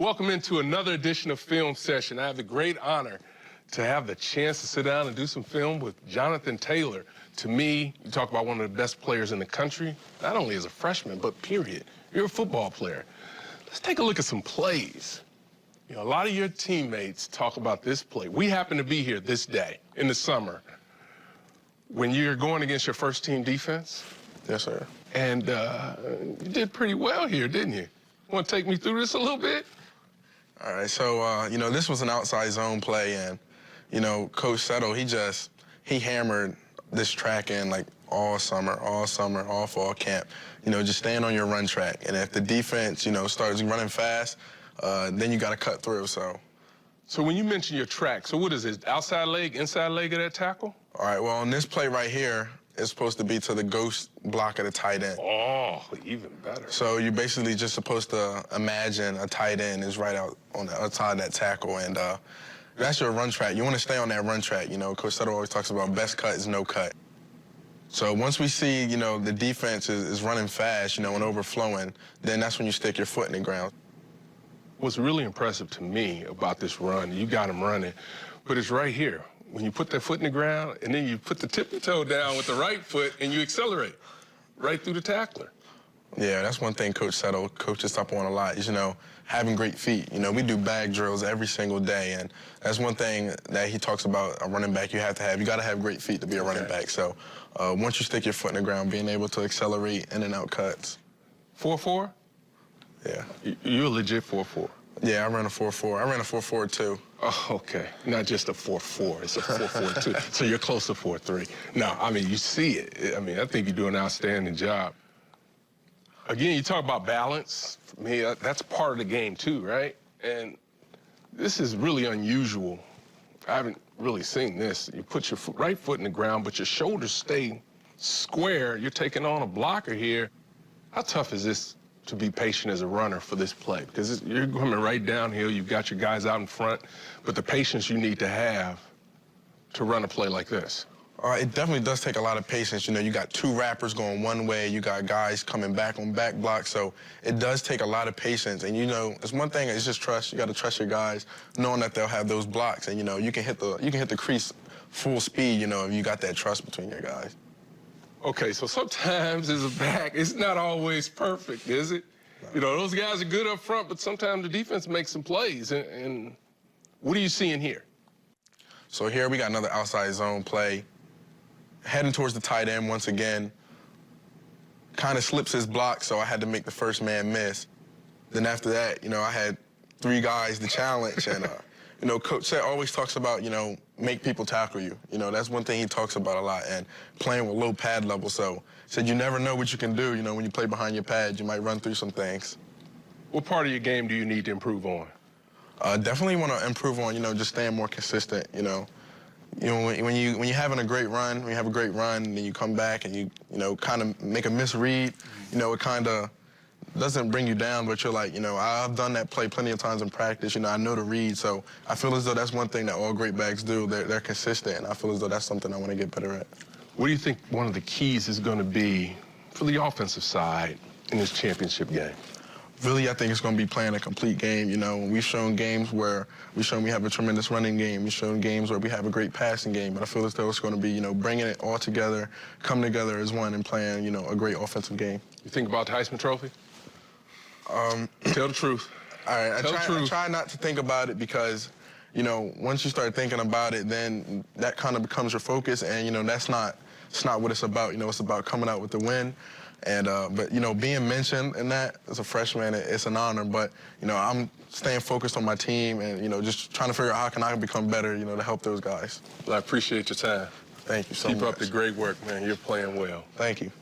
Welcome into another edition of Film Session. I have the great honor to have the chance to sit down and do some film with Jonathan Taylor. To me, you talk about one of the best players in the country, not only as a freshman, but period. You're a football player. Let's take a look at some plays. You know, a lot of your teammates talk about this play. We happen to be here this day in the summer when you're going against your first team defense. Yes, sir. And you did pretty well here, didn't you? Want to take me through this a little bit? All right, so, you know, this was an outside zone play, and, you know, Coach Settle, he hammered this track in, like, all summer, all fall camp. You know, just staying on your run track. And if the defense, you know, starts running fast, then you got to cut through, so. So when you mention your track, so what is it, outside leg, inside leg of that tackle? All right, well, on this play right here, it's supposed to be to the ghost block of the tight end. Oh, even better. So you're basically just supposed to imagine a tight end is right out on the outside of that tackle, and that's your run track. You want to stay on that run track. You know, Coach Settle always talks about best cut is no cut. So once we see, you know, the defense is running fast, you know, and overflowing, then that's when you stick your foot in the ground. What's really impressive to me about this run, you got him running, but it's right here. When you put that foot in the ground, and then you put the tip of the toe down with the right foot, and you accelerate right through the tackler. Yeah, that's one thing Coach Settle coaches up on a lot is, you know, having great feet. You know, we do bag drills every single day, and that's one thing that he talks about a running back you have to have. You got to have great feet to be a running back. So once you stick your foot in the ground, being able to accelerate in and out cuts. 4.4? Yeah. You're a legit 4.4. Yeah, I ran a 4.4. I ran a 4.4 too. Oh, okay. Not just a 4.4, it's a 4.4 too. So you're close to 4.3. No, I mean, you see it. I mean, I think you do an outstanding job. Again, you talk about balance. For me, that's part of the game too, right? And this is really unusual. I haven't really seen this. You put your right foot in the ground, but your shoulders stay square. You're taking on a blocker here. How tough is this to be patient as a runner for this play? Because you're coming right downhill, you've got your guys out in front, but the patience you need to have to run a play like this. It definitely does take a lot of patience. You know, you got two wrappers going one way, you got guys coming back on back blocks, so it does take a lot of patience. And, you know, it's one thing, it's just trust. You got to trust your guys, knowing that they'll have those blocks, and, you know, you can hit the crease full speed, you know, if you got that trust between your guys. Okay, so sometimes as a back, it's not always perfect, is it? You know, those guys are good up front, but sometimes the defense makes some plays. And what are you seeing here? So here we got another outside zone play. Heading towards the tight end once again. Kind of slips his block, so I had to make the first man miss. Then after that, you know, I had three guys to challenge, and you know, Coach Set always talks about, you know, make people tackle you. You know, that's one thing he talks about a lot, and playing with low pad level. So said you never know what you can do. You know, when you play behind your pad, you might run through some things. What part of your game do you need to improve on? Definitely want to improve on, you know, just staying more consistent. You know, when you're having a great run, when you have a great run, and then you come back and you know, kind of make a misread. You know, it kind of doesn't bring you down, but you're like, you know, I've done that play plenty of times in practice. You know, I know the read, so I feel as though that's one thing that all great backs do. They're consistent, and I feel as though that's something I want to get better at. What do you think one of the keys is going to be for the offensive side in this championship game? Really, I think it's going to be playing a complete game. You know, we've shown games where we have a tremendous running game. We've shown games where we have a great passing game. But I feel as though it's going to be, you know, bringing it all together, coming together as one, and playing, you know, a great offensive game. You think about the Heisman Trophy? Tell the truth. All right, I try not to think about it because, you know, once you start thinking about it, then that kind of becomes your focus, and, you know, it's not what it's about. You know, it's about coming out with the win. And, but, you know, being mentioned in that as a freshman, it's an honor. But, you know, I'm staying focused on my team and, you know, just trying to figure out how can I become better, you know, to help those guys. Well, I appreciate your time. Thank you so much. Keep up the great work, man. You're playing well. Thank you.